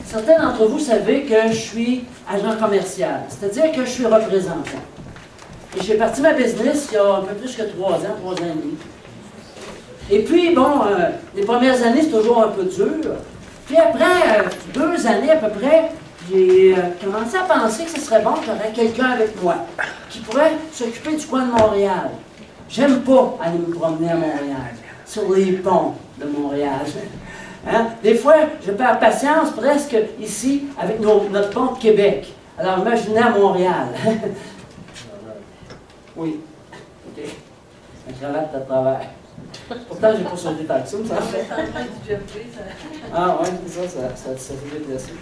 Certains d'entre vous savez que je suis agent commercial, c'est-à-dire que je suis représentant. Et j'ai parti ma business il y a un peu plus que 3 ans, 3 ans et demi. Et puis, bon, les premières années, c'est toujours un peu dur. Puis après 2 années à peu près, j'ai commencé à penser que ce serait bon que j'aurais quelqu'un avec moi qui pourrait s'occuper du coin de Montréal. J'aime pas aller me promener à Montréal, sur les ponts de Montréal. Hein? Des fois, je perds patience presque ici avec notre pont de Québec. Alors, imaginez à Montréal. Oui. OK. La cravate de travers. Pourtant, j'ai pas sauté tant que ça, me semble. Ah, oui, c'est ça fait déplacer.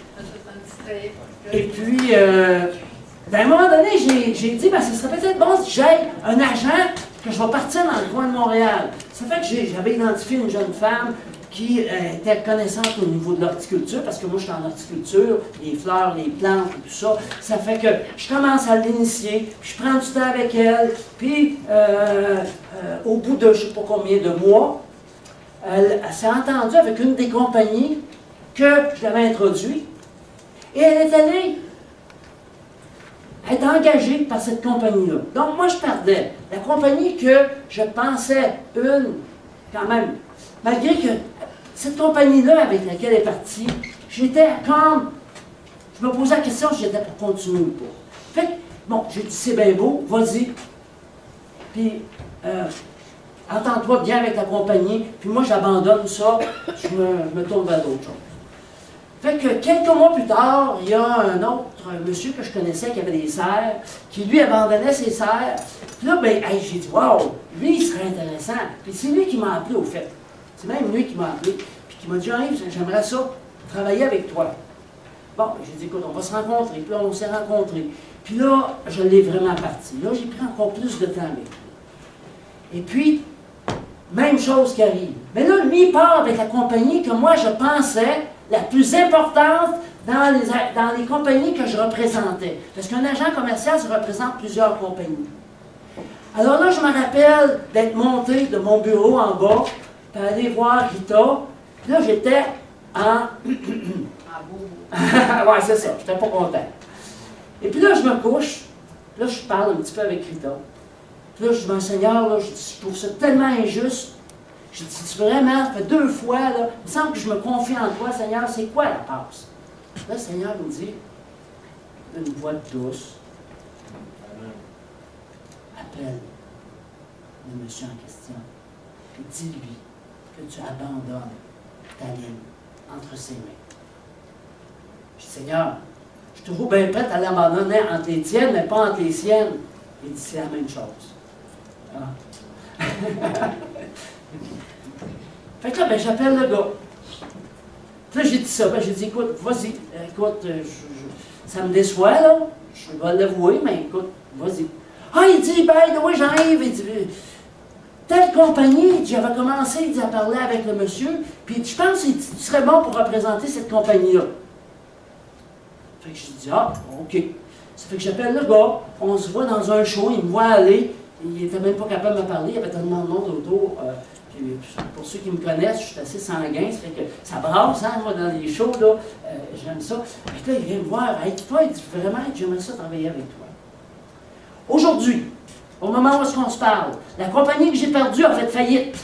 Et puis, à un moment donné, j'ai dit, ben, ce serait peut-être bon si j'aille un agent que je vais partir dans le coin de Montréal. Ça fait que j'avais identifié une jeune femme qui était connaissante au niveau de l'horticulture, parce que moi, je suis en horticulture, les fleurs, les plantes et tout ça. Ça fait que je commence à l'initier, puis je prends du temps avec elle, puis au bout de je ne sais pas combien de mois, elle s'est entendue avec une des compagnies que je l'avais introduite, et elle est allée être engagée par cette compagnie-là. Donc, moi, je perdais. La compagnie que je pensais quand même, malgré que cette compagnie-là avec laquelle elle est partie, j'étais comme, je me posais la question si j'étais pour continuer ou pas. Fait que, bon, j'ai dit, c'est bien beau, vas-y. Puis, entends-toi bien avec la compagnie, puis moi, j'abandonne ça, je me tourne vers d'autres choses. Fait que quelques mois plus tard, il y a un autre monsieur que je connaissais qui avait des serres, qui lui abandonnait ses serres. Puis là, ben, hey, j'ai dit, wow, lui, il serait intéressant. Puis c'est lui qui m'a appelé, au fait. C'est même lui qui m'a appelé, puis qui m'a dit, Jean-Yves, j'aimerais ça, travailler avec toi. Bon, j'ai dit, écoute, on va se rencontrer. Puis là, on s'est rencontrés. Puis là, je l'ai vraiment parti. Là, j'ai pris encore plus de temps avec lui. Et puis, même chose qui arrive. Mais là, lui, il part avec la compagnie que moi, je pensais la plus importante dans les compagnies que je représentais. Parce qu'un agent commercial, ça représente plusieurs compagnies. Alors là, je me rappelle d'être monté de mon bureau en bas, puis aller voir Rita. Puis là, j'étais en... ouais, c'est ça, j'étais pas content. Et puis là, je me couche. Là, je parle un petit peu avec Rita. Puis là, je dis, Seigneur, là, je trouve ça tellement injuste. Je dis, vraiment, ça fait 2 fois, là, il me semble que je me confie en toi, Seigneur, c'est quoi la passe? Là, le Seigneur nous dit, d'une voix douce, appelle le monsieur en question, et dis-lui que tu abandonnes ta ligne entre ses mains. Je dis, Seigneur, je te trouve bien prête à l'abandonner entre les tiennes, mais pas entre les siennes. Il dit, c'est la même chose. Ah. Fait que là, ben, j'appelle le gars. Puis là, j'ai dit ça. Ben, j'ai dit, écoute, vas-y. Écoute, ça me déçoit, là. Je vais l'avouer, mais écoute, vas-y. Ah, il dit, ben, oui, j'arrive. Il dit, telle compagnie, j'avais commencé il dit, à parler avec le monsieur, puis je pense que tu serais bon pour représenter cette compagnie-là. Fait que j'ai dit, ah, OK. Ça fait que j'appelle le gars, on se voit dans un show, il me voit aller, il n'était même pas capable de me parler, il y avait tellement de monde autour. Pour ceux qui me connaissent, je suis assez sanguin, ça fait que ça brasse, hein, moi, dans les shows, là, j'aime ça. Puis là, il vient me voir, hey, toi, il dit, vraiment, j'aimerais ça travailler avec toi. Aujourd'hui, au moment où est-ce qu'on se parle, la compagnie que j'ai perdue a fait faillite.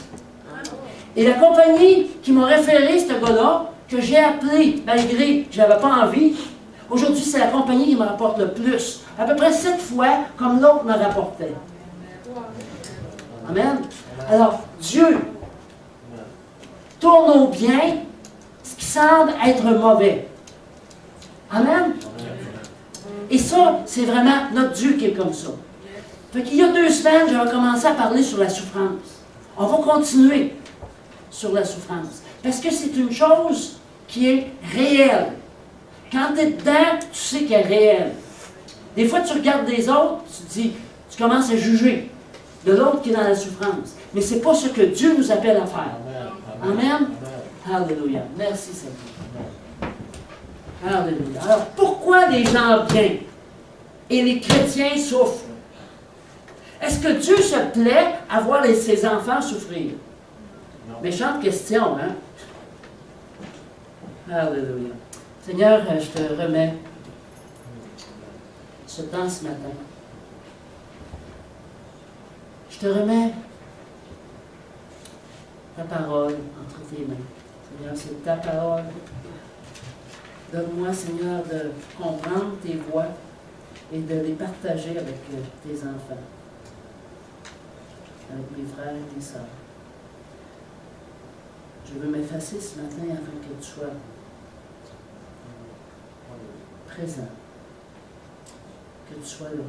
Et la compagnie qui m'a référé, ce gars-là, que j'ai appelé, malgré que je n'avais pas envie, aujourd'hui, c'est la compagnie qui me rapporte le plus. À peu près 7 fois, comme l'autre me rapportait. Amen. Alors, Dieu tourne au bien ce qui semble être mauvais. Amen. Et ça, c'est vraiment notre Dieu qui est comme ça. Fait qu'il y a 2 semaines, j'avais commencé à parler sur la souffrance. On va continuer sur la souffrance. Parce que c'est une chose qui est réelle. Quand tu es dedans, tu sais qu'elle est réelle. Des fois, tu regardes des autres, tu commences à juger de l'autre qui est dans la souffrance. Mais ce n'est pas ce que Dieu nous appelle à faire. Amen. Alléluia. Merci Seigneur. Alléluia. Alors, pourquoi les gens bien et les chrétiens souffrent? Est-ce que Dieu se plaît à voir ses enfants souffrir? Méchante question, hein? Alléluia. Seigneur, je te remets ce temps ce matin. Je te remets ta parole entre tes mains. Seigneur, c'est ta parole. Donne-moi, Seigneur, de comprendre tes voix et de les partager avec tes enfants, avec mes frères et mes sœurs. Je veux m'effacer ce matin afin que tu sois présent, que tu sois là.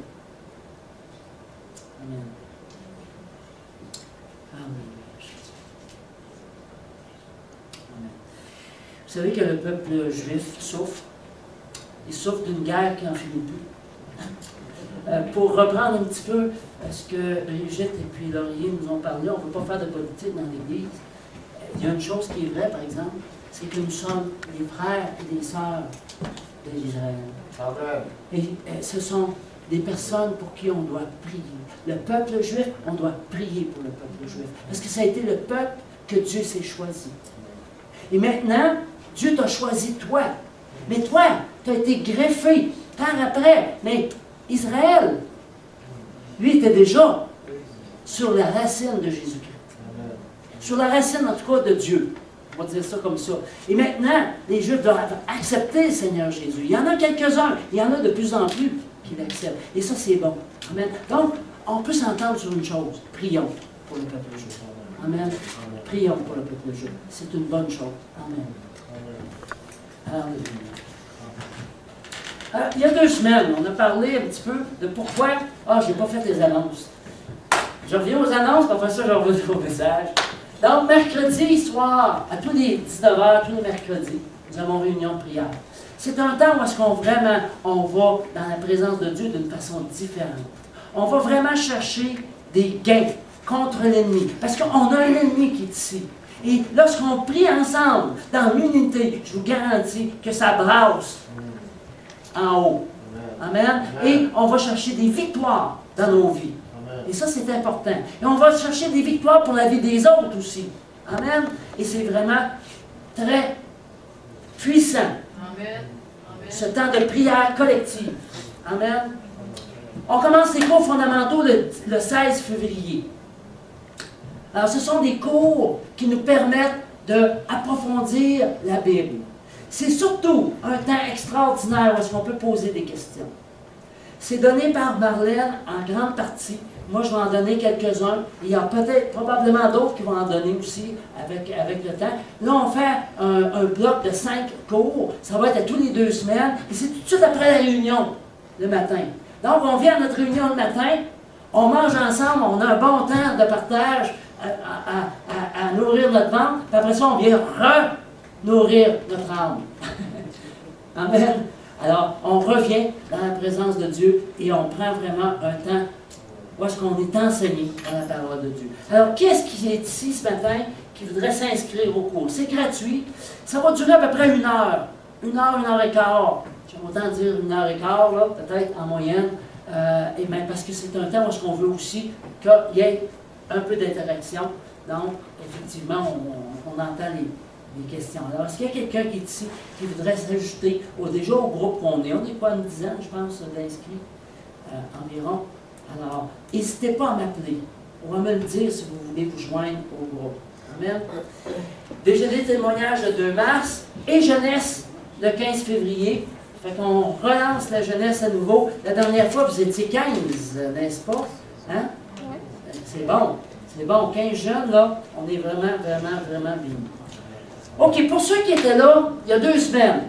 Amen. Amen. Amen. Vous savez que le peuple juif souffre. Il souffre d'une guerre qui n'en finit plus. Pour reprendre un petit peu ce que Brigitte et puis Laurier nous ont parlé, on ne peut pas faire de politique dans l'Église. Il y a une chose qui est vraie, par exemple, c'est que nous sommes des frères et des sœurs de l'Israël. Amen. Et ce sont des personnes pour qui on doit prier. Le peuple juif, on doit prier pour le peuple juif. Parce que ça a été le peuple que Dieu s'est choisi. Et maintenant, Dieu t'a choisi toi. Mais toi, tu as été greffé par après. Mais Israël, lui, était déjà sur la racine de Jésus-Christ. Sur la racine, en tout cas, de Dieu. On va dire ça comme ça. Et maintenant, les Juifs doivent accepter le Seigneur Jésus. Il y en a quelques-uns. Il y en a de plus en plus qui l'acceptent. Et ça, c'est bon. Amen. Donc, on peut s'entendre sur une chose. Prions pour le peuple juif. Amen. Prions pour le peuple juif. C'est une bonne chose. Amen. Alléluia. Il y a 2 semaines, on a parlé un petit peu de pourquoi je n'ai pas fait les annonces. Je reviens aux annonces, puis après ça, je reviens au message. Donc, mercredi soir, à tous les 19h, tous les mercredis, nous avons réunion de prière. C'est un temps où est-ce qu'on vraiment, on va dans la présence de Dieu d'une façon différente. On va vraiment chercher des gains contre l'ennemi. Parce qu'on a un ennemi qui est ici. Et lorsqu'on prie ensemble, dans l'unité, je vous garantis que ça brasse en haut. Amen. Et on va chercher des victoires dans nos vies. Et ça, c'est important. Et on va chercher des victoires pour la vie des autres aussi. Amen. Et c'est vraiment très puissant. Amen. Ce temps de prière collective. Amen. On commence les cours fondamentaux le 16 février. Alors, ce sont des cours qui nous permettent d'approfondir la Bible. C'est surtout un temps extraordinaire où est-ce qu'on peut poser des questions. C'est donné par Marlène en grande partie. Moi, je vais en donner quelques-uns. Il y a peut-être, probablement d'autres qui vont en donner aussi avec le temps. Là, on fait un bloc de 5 cours. Ça va être à tous les 2 semaines. Et c'est tout de suite après la réunion, le matin. Donc, on vient à notre réunion le matin. On mange ensemble. On a un bon temps de partage à nourrir notre ventre. Puis après ça, on vient nourrir notre âme. Amen. Alors, on revient dans la présence de Dieu et on prend vraiment un temps où est-ce qu'on est enseigné dans la parole de Dieu. Alors, qui est-ce qui est ici ce matin qui voudrait s'inscrire au cours? C'est gratuit. Ça va durer à peu près 1 heure. 1 heure, 1 heure et quart. J'aime autant dire 1 heure et quart, là, peut-être en moyenne. Et même parce que c'est un temps où est-ce qu'on veut aussi qu'il y ait un peu d'interaction. Donc, effectivement, on entend les questions. Alors, est-ce qu'il y a quelqu'un qui est ici qui voudrait s'ajouter déjà au groupe qu'on est? On est quoi, une dizaine, je pense, d'inscrits environ. Alors, n'hésitez pas à m'appeler ou à me le dire si vous voulez vous joindre au groupe. Amen. Déjeuner de témoignage le 2 mars et jeunesse le 15 février. Fait qu'on relance la jeunesse à nouveau. La dernière fois, vous étiez 15, n'est-ce pas? Hein? C'est bon. C'est bon. 15 jeunes, là, on est vraiment bien. OK, pour ceux qui étaient là, il y a 2 semaines,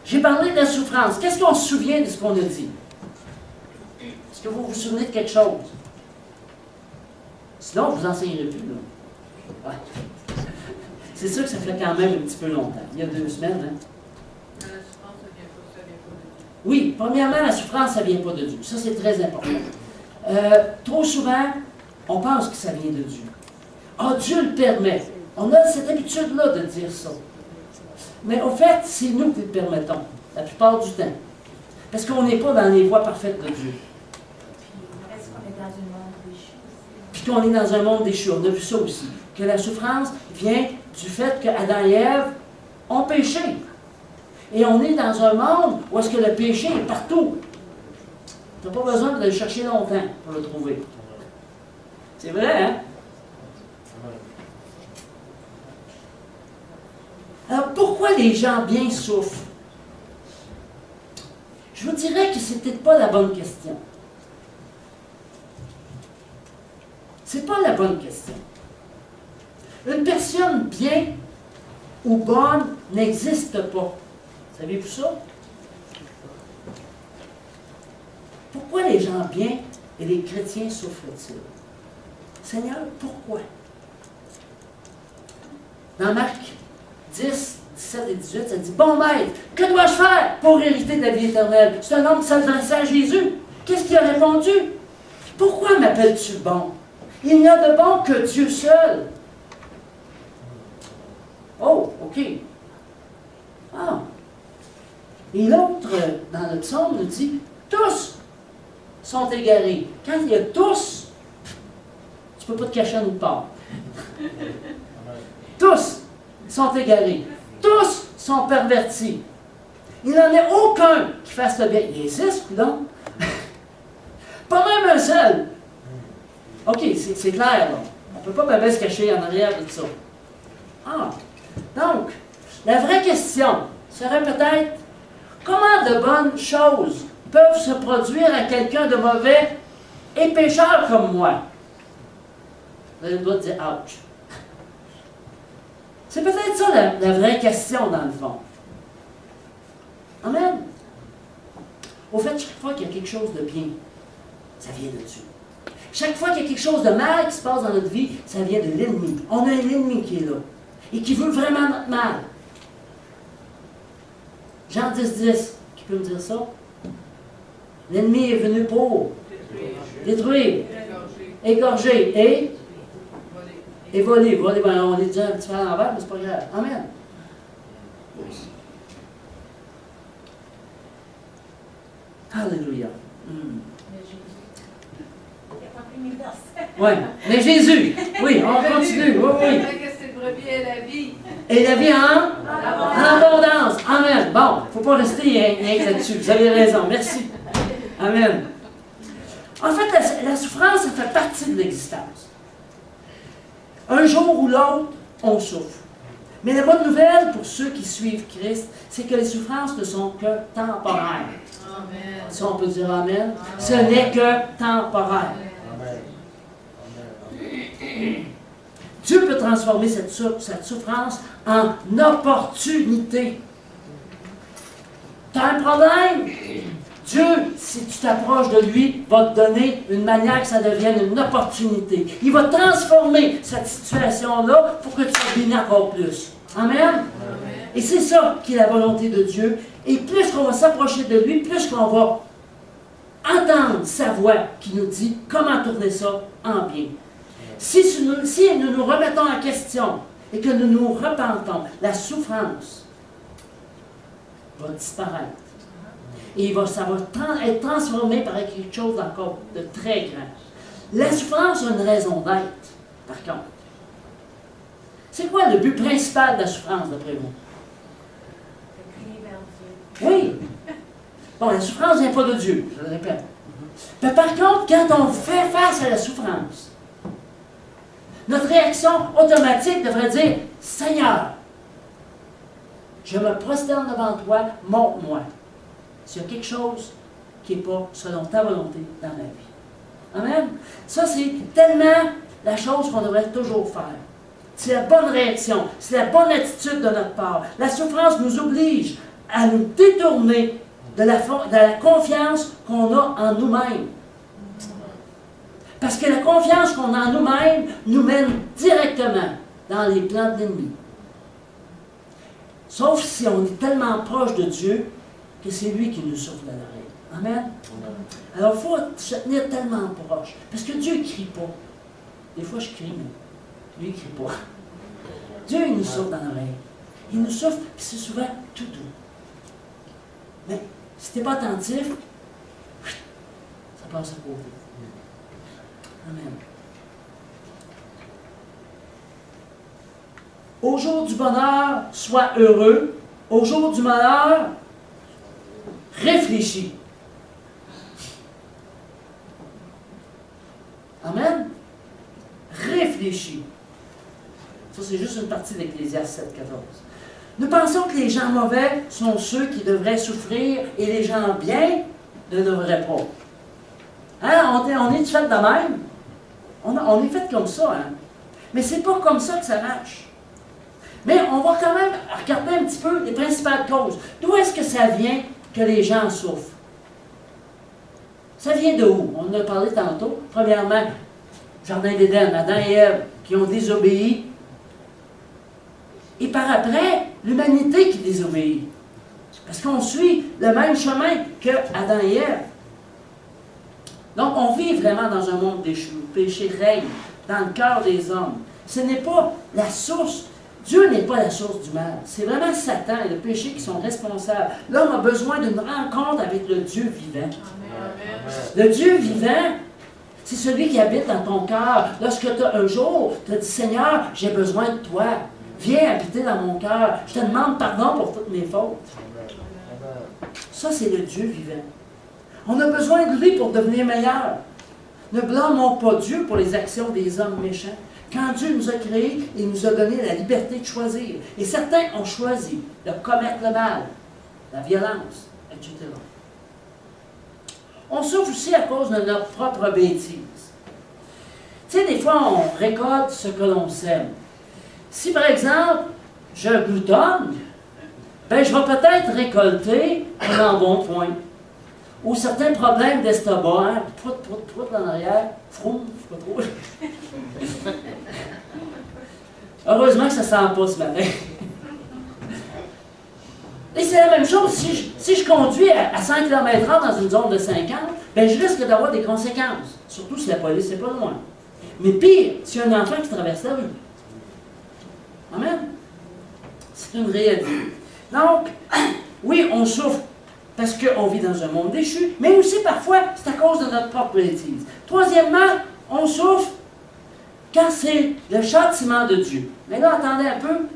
j'ai parlé de la souffrance. Qu'est-ce qu'on se souvient de ce qu'on a dit? Est-ce que vous vous souvenez de quelque chose? Sinon, je ne vous enseignerai plus, là. Ouais. C'est sûr que ça fait quand même un petit peu longtemps. Il y a 2 semaines, hein? La souffrance, ça vient pas de Dieu. Oui, premièrement, la souffrance, ça ne vient pas de Dieu. Ça, c'est très important. Trop souvent, on pense que ça vient de Dieu. Ah, Dieu le permet. On a cette habitude-là de dire ça. Mais au fait, c'est nous qui le permettons, la plupart du temps. Parce qu'on n'est pas dans les voies parfaites de Dieu. Est-ce qu'on est dans un monde déchu? Puis qu'on est dans un monde déchu. On a vu ça aussi. Que la souffrance vient du fait qu'Adam et Ève ont péché. Et on est dans un monde où est-ce que le péché est partout. Tu n'as pas besoin de le chercher longtemps pour le trouver. C'est vrai, hein? Alors, pourquoi les gens bien souffrent? Je vous dirais que ce n'était pas la bonne question. C'est pas la bonne question. Une personne bien ou bonne n'existe pas. Savez-vous ça? Pourquoi les gens bien et les chrétiens souffrent-ils? Seigneur, pourquoi? Dans Marc 10, 17 et 18, ça dit, « Bon maître, que dois-je faire pour hériter de la vie éternelle? » C'est un homme qui s'adressait à Jésus. Qu'est-ce qu'il a répondu? « Pourquoi m'appelles-tu bon? Il n'y a de bon que Dieu seul. » Oh, OK. Ah. Et l'autre, dans le psaume, nous dit, « Tous sont égarés. » Quand il y a tous, tu ne peux pas te cacher nulle part. Tous sont égarés. Tous sont pervertis. Il n'en est aucun qui fasse le bien. Il existe, non? Pas même un seul. OK, c'est clair, là. On ne peut pas même se cacher en arrière de tout ça. Ah. Donc, la vraie question serait peut-être, comment de bonnes choses peuvent se produire à quelqu'un de mauvais et pécheur comme moi? Vous avez le droit de dire « ouch ». C'est peut-être ça la vraie question, dans le fond. Amen. Au fait, chaque fois qu'il y a quelque chose de bien, ça vient de Dieu. Chaque fois qu'il y a quelque chose de mal qui se passe dans notre vie, ça vient de l'ennemi. On a un ennemi qui est là et qui veut vraiment notre mal. Jean 10, 10, qui peut me dire ça? L'ennemi est venu pour détruire, égorger et voler. Voler, ben, on est déjà un petit peu à l'envers, mais c'est pas grave. Amen. Alléluia. Oui, mais Jésus, oui, on continue, oui. Et la vie en abondance. Amen. Bon, il ne faut pas rester rien là-dessus. Vous avez raison. Merci. Amen. En fait, la souffrance, ça fait partie de l'existence. Un jour ou l'autre, on souffre. Mais la bonne nouvelle pour ceux qui suivent Christ, c'est que les souffrances ne sont que temporaires. Amen. Si on peut dire Amen. Amen. Ce n'est que temporaire. Amen. Dieu peut transformer cette souffrance en opportunité. Tu as un problème? Dieu, si tu t'approches de lui, va te donner une manière que ça devienne une opportunité. Il va transformer cette situation-là pour que tu sois béni encore plus. Amen? Amen. Et c'est ça qui est la volonté de Dieu. Et plus qu'on va s'approcher de lui, plus qu'on va entendre sa voix qui nous dit comment tourner ça en bien. Si nous nous remettons en question et que nous nous repentons, la souffrance va disparaître. Et ça va être transformé par quelque chose d'encore de très grand. La souffrance a une raison d'être, par contre. C'est quoi le but principal de la souffrance, d'après vous? Oui. Bon, la souffrance ne vient pas de Dieu, je le répète. Mais par contre, quand on fait face à la souffrance, notre réaction automatique devrait dire « Seigneur, je me prosterne devant toi, montre-moi s'il y a quelque chose qui n'est pas selon ta volonté dans ma vie. » Amen. Ça, c'est tellement la chose qu'on devrait toujours faire. C'est la bonne réaction, c'est la bonne attitude de notre part. La souffrance nous oblige à nous détourner de la confiance qu'on a en nous-mêmes. Parce que la confiance qu'on a en nous-mêmes nous mène directement dans les plans de l'ennemi. Sauf si on est tellement proche de Dieu que c'est lui qui nous souffle dans l'oreille. Amen? Alors il faut se tenir tellement proche. Parce que Dieu ne crie pas. Des fois je crie, mais lui il ne crie pas. Dieu il nous souffle dans l'oreille. Il nous souffle, puis c'est souvent tout doux. Mais si tu n'es pas attentif, ça passe à côté. Amen. Au jour du bonheur, sois heureux. Au jour du malheur, réfléchis. Amen. Réfléchis. Ça, c'est juste une partie de l'Ecclésiaste 7.14. Nous pensons que les gens mauvais sont ceux qui devraient souffrir et les gens bien ne devraient pas. Hein? On est fait de même. On est fait comme ça. Hein? Mais c'est pas comme ça que ça marche. Mais on va quand même regarder un petit peu les principales causes. D'où est-ce que ça vient que les gens souffrent? Ça vient de où? On en a parlé tantôt. Premièrement, Jardin d'Éden, Adam et Ève, qui ont désobéi. Et par après, l'humanité qui désobéit. Parce qu'on suit le même chemin que Adam et Ève. Donc, on vit vraiment dans un monde déchu. Le péché règne dans le cœur des hommes. Ce n'est pas la source. Dieu n'est pas la source du mal. C'est vraiment Satan et le péché qui sont responsables. L'homme a besoin d'une rencontre avec le Dieu vivant. Amen. Le Dieu vivant, c'est celui qui habite dans ton cœur. Lorsque un jour, tu as dit, Seigneur, j'ai besoin de toi. Viens habiter dans mon cœur. Je te demande pardon pour toutes mes fautes. Ça, c'est le Dieu vivant. On a besoin de lui pour devenir meilleur. Ne blâmons pas Dieu pour les actions des hommes méchants. Quand Dieu nous a créés, il nous a donné la liberté de choisir. Et certains ont choisi de commettre le mal, la violence, etc. On souffre aussi à cause de notre propre bêtise. Tu sais, des fois, on récolte ce que l'on sème. Si, par exemple, je gloutonne, ben, je vais peut-être récolter un embonpoint. Ou certains problèmes d'estomac, hein, prout en arrière, froum, je sais pas trop. Heureusement que ça ne sent pas ce matin. Et c'est la même chose, si je conduis à 5 km/h dans une zone de 50, ben je risque d'avoir des conséquences. Surtout si la police n'est pas loin. Mais pire, s'il y a un enfant qui traverse la rue. Amen. C'est une réalité. Donc, oui, on souffre parce qu'on vit dans un monde déchu, mais aussi parfois, c'est à cause de notre propre bêtise. Troisièmement, on souffre quand c'est le châtiment de Dieu. Mais là, attendez un peu,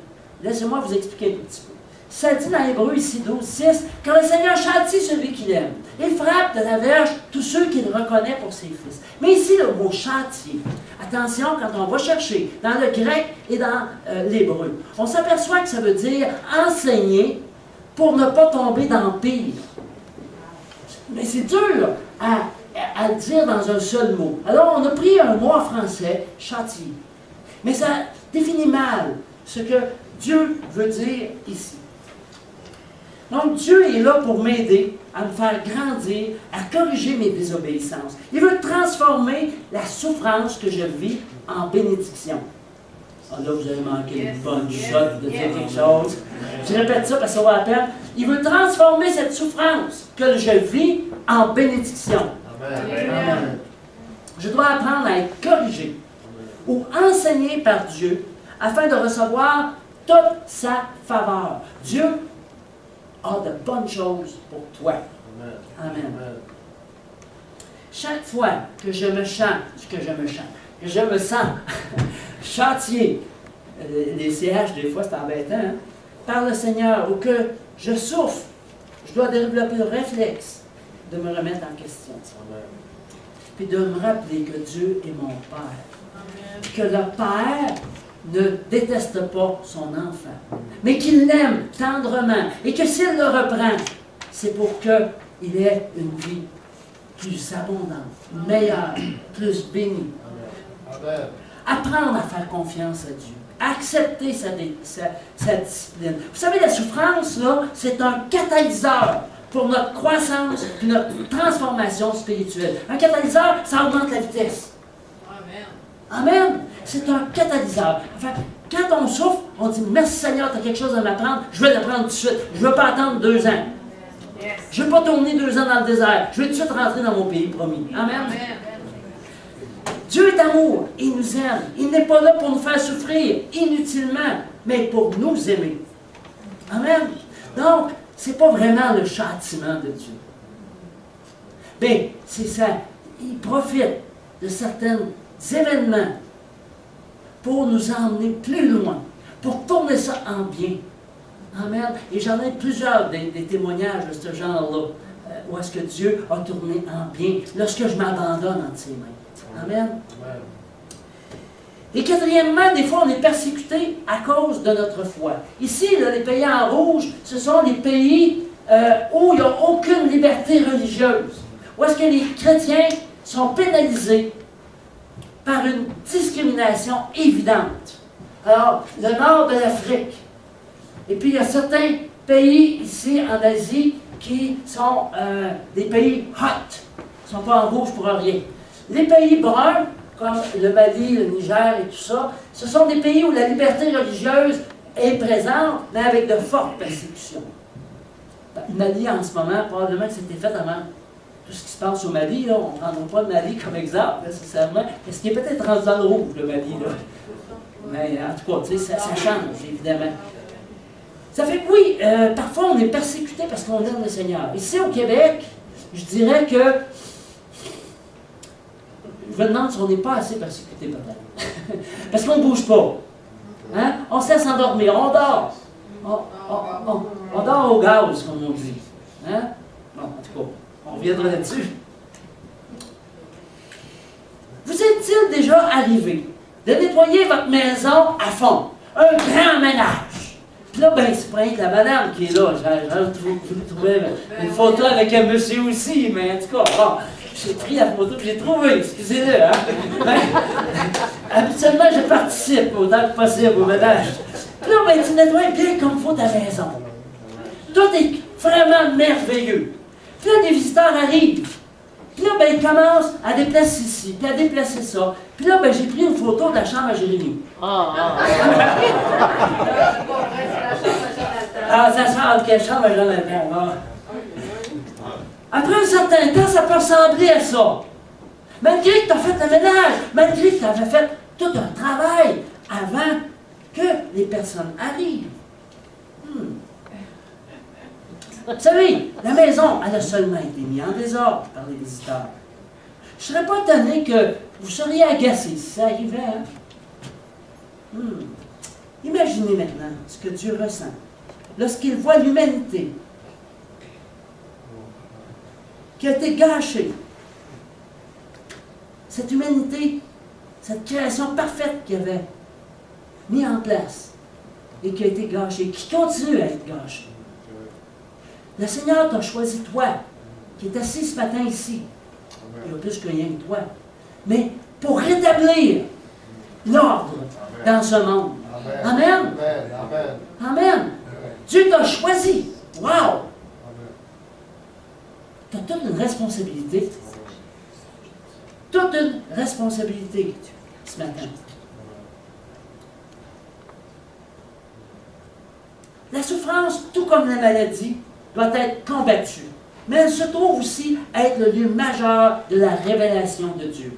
laissez-moi vous expliquer un petit peu. Ça dit dans Hébreux ici 12.6, « Quand le Seigneur châtie celui qu'il aime, il frappe de la verge tous ceux qu'il reconnaît pour ses fils. » Mais ici, le mot « châtier », attention, quand on va chercher dans le grec et dans l'hébreu, on s'aperçoit que ça veut dire « enseigner » pour ne pas tomber dans le pire. Mais c'est dur à le dire dans un seul mot. Alors, on a pris un mot en français, « châtier ». Mais ça définit mal ce que Dieu veut dire ici. Donc, Dieu est là pour m'aider à me faire grandir, à corriger mes désobéissances. Il veut transformer la souffrance que je vis en bénédiction. Ah là, vous avez manqué une bonne shot de dire quelque chose. Je répète ça parce que ça va à peine. Il veut transformer cette souffrance que je vis en bénédiction. Amen. Je dois apprendre à être corrigé ou enseigné par Dieu afin de recevoir toute sa faveur. Dieu a de bonnes choses pour toi. Amen. Chaque fois que je me sens châtié, les CH, des fois, c'est embêtant, hein, par le Seigneur, ou que je souffre, je dois développer le réflexe de me remettre en question. Puis de me rappeler que Dieu est mon Père. Que le Père ne déteste pas son enfant, mais qu'il l'aime tendrement, et que s'il le reprend, c'est pour qu'il ait une vie plus abondante, meilleure, plus bénie. Apprendre à faire confiance à Dieu, accepter sa discipline. Vous savez, la souffrance, là, c'est un catalyseur pour notre croissance et notre transformation spirituelle. Un catalyseur, ça augmente la vitesse. Amen. C'est un catalyseur. Enfin, quand on souffre, on dit « Merci Seigneur, tu as quelque chose à m'apprendre, je vais l'apprendre tout de suite. Je ne veux pas attendre 2 ans. Je ne veux pas tourner 2 ans dans le désert. Je vais tout de suite rentrer dans mon pays promis. » Amen. Dieu est amour, il nous aime. Il n'est pas là pour nous faire souffrir inutilement, mais pour nous aimer. Amen. Donc, ce n'est pas vraiment le châtiment de Dieu. Bien, c'est ça. Il profite de certains événements pour nous emmener plus loin, pour tourner ça en bien. Amen. Et j'en ai plusieurs des témoignages de ce genre-là, où est-ce que Dieu a tourné en bien lorsque je m'abandonne entre ses mains. Amen. Et quatrièmement, des fois, on est persécuté à cause de notre foi. Ici, là, les pays en rouge, ce sont les pays où il n'y a aucune liberté religieuse. Où est-ce que les chrétiens sont pénalisés par une discrimination évidente. Alors, le nord de l'Afrique. Et puis, il y a certains pays ici en Asie qui sont des pays hot. Ils ne sont pas en rouge pour rien. Les pays bruns, comme le Mali, le Niger et tout ça, ce sont des pays où la liberté religieuse est présente, mais avec de fortes persécutions. Le Mali, en ce moment, probablement que c'était fait avant tout ce qui se passe au Mali. Là, on ne prendra pas le Mali comme exemple, nécessairement. Ce qui est peut-être rendu dans le rouge, le Mali. Là. Mais en tout cas, ça change, évidemment. Ça fait que oui, parfois on est persécuté parce qu'on aime le Seigneur. Ici au Québec, je dirais que je me demande si on n'est pas assez persécuté peut-être. Parce qu'on ne bouge pas. Hein? On se laisse endormir, on dort. On dort au gaz, comme on dit. Hein? Bon, en tout cas, on reviendra là-dessus. Vous est-il déjà arrivé de nettoyer votre maison à fond? Un grand ménage. Puis là, ben, c'est pas rien que la madame qui est là. J'ai trouvé une photo avec un monsieur aussi, mais en tout cas, bon, j'ai pris la photo que j'ai trouvée, excusez-le. Hein? Ben, habituellement, je participe autant que possible au ménage. Puis là, ben, tu nettoies bien comme il faut ta maison. Tout est vraiment merveilleux. Puis là, des visiteurs arrivent. Puis là, ben, ils commencent à déplacer ici, puis à déplacer ça. Puis là, ben, j'ai pris une photo de la chambre à Jérémie. Ah, ça sent quelle chambre à Jonathan. Après un certain temps, ça peut ressembler à ça. Malgré que tu as fait le ménage, malgré que tu avais fait tout un travail avant que les personnes arrivent. Vous savez, la maison, elle a seulement été mise en désordre par les visiteurs. Je ne serais pas étonné que vous seriez agacé si ça arrivait. Hein? Imaginez maintenant ce que Dieu ressent lorsqu'il voit l'humanité qui a été gâchée. Cette humanité, cette création parfaite qu'il avait mis en place et qui a été gâchée, qui continue à être gâchée. Le Seigneur t'a choisi toi, qui est assis ce matin ici. Il y a plus que rien que toi. Mais pour rétablir l'ordre dans ce monde. Amen. Amen. Dieu t'a choisi. Wow! Tu as toute une responsabilité. Toute une responsabilité ce matin. La souffrance, tout comme la maladie, doit être combattue. Mais elle se trouve aussi être le lieu majeur de la révélation de Dieu.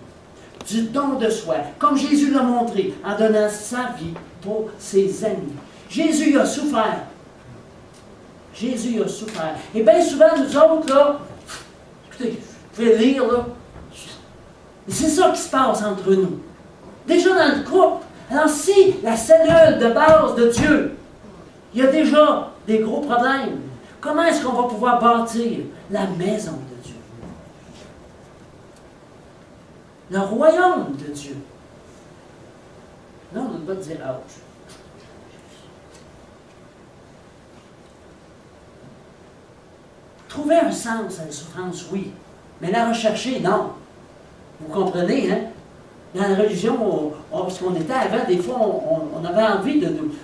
Du don de soi, comme Jésus l'a montré en donnant sa vie pour ses amis. Jésus a souffert. Jésus a souffert. Et bien souvent, nous autres, là, écoutez, vous pouvez lire, là, c'est ça qui se passe entre nous. Déjà dans le couple, alors si la cellule de base de Dieu, il y a déjà des gros problèmes, comment est-ce qu'on va pouvoir bâtir la maison de Dieu? Le royaume de Dieu. Non, on ne doit pas dire ouch. Trouver un sens à la souffrance, oui. Mais la rechercher, non. Vous comprenez, hein? Dans la religion, parce qu'on était avant, des fois, on avait envie de nous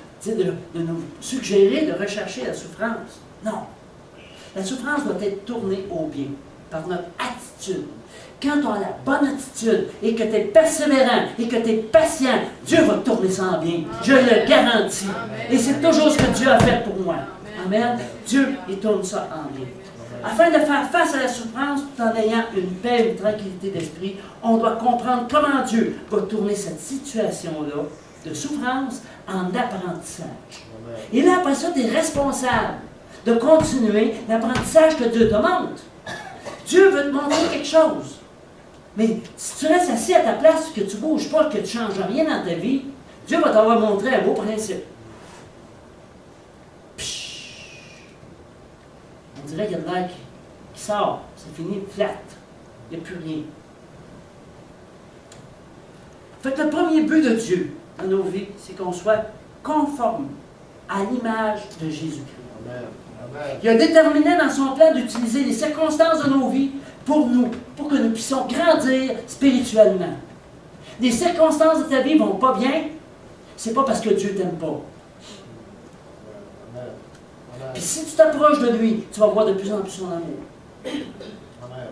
suggérer de rechercher la souffrance. Non. La souffrance doit être tournée au bien, par notre attitude. Quand on a la bonne attitude, et que tu es persévérant, et que tu es patient, Dieu va tourner ça en bien. Je le garantis. Et c'est toujours ce que Dieu a fait pour moi. Amen. Dieu, il tourne ça en bien. Afin de faire face à la souffrance tout en ayant une paix, une tranquillité d'esprit, on doit comprendre comment Dieu va tourner cette situation-là de souffrance en apprentissage. Et là, après ça, tu es responsable de continuer l'apprentissage que Dieu te montre. Dieu veut te montrer quelque chose. Mais si tu restes assis à ta place, que tu ne bouges pas, que tu ne changes rien dans ta vie, Dieu va t'avoir montré un beau principe. Psh! dirait qu'il y a de l'air qui sort. C'est fini, flat. Il n'y a plus rien. Fait que le premier but de Dieu dans nos vies, c'est qu'on soit conforme à l'image de Jésus-Christ. Amen. Il a déterminé dans son plan d'utiliser les circonstances de nos vies pour nous, pour que nous puissions grandir spirituellement. Les circonstances de ta vie ne vont pas bien, c'est pas parce que Dieu t'aime pas. Amen. Puis si tu t'approches de lui, tu vas voir de plus en plus son amour. Amen.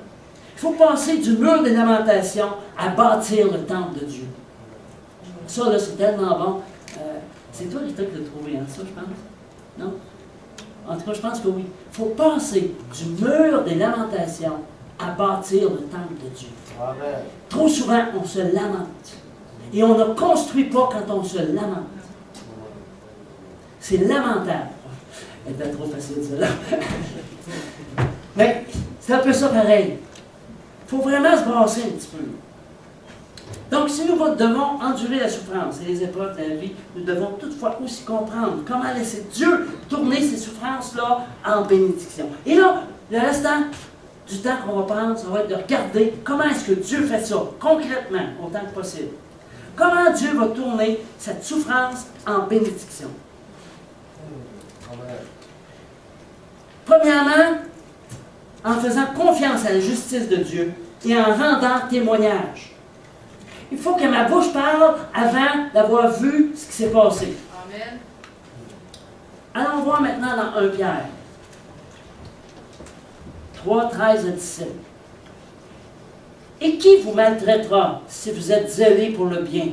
Il faut passer du mur des lamentations à bâtir le temple de Dieu. Ça, là, c'est tellement bon. C'est toi, Rita, qui l'as trouvé, hein, ça, je pense? Non? En tout cas, je pense que oui. Il faut passer du mur des lamentations à bâtir le temple de Dieu. Amen. Trop souvent, on se lamente. Et on ne construit pas quand on se lamente. C'est lamentable. C'était trop facile, ça, là. Mais c'est un peu ça pareil. Il faut vraiment se brasser un petit peu. Donc, si nous devons endurer la souffrance et les épreuves de la vie, nous devons toutefois aussi comprendre comment laisser Dieu tourner ces souffrances-là en bénédiction. Et là, le restant du temps qu'on va prendre, ça va être de regarder comment est-ce que Dieu fait ça, concrètement, autant que possible. Comment Dieu va tourner cette souffrance en bénédiction. Amen. Premièrement, en faisant confiance à la justice de Dieu et en rendant témoignage. Il faut que ma bouche parle avant d'avoir vu ce qui s'est passé. Amen. Allons voir maintenant dans 1 Pierre 3, 13 à 17. Et qui vous maltraitera si vous êtes zélés pour le bien?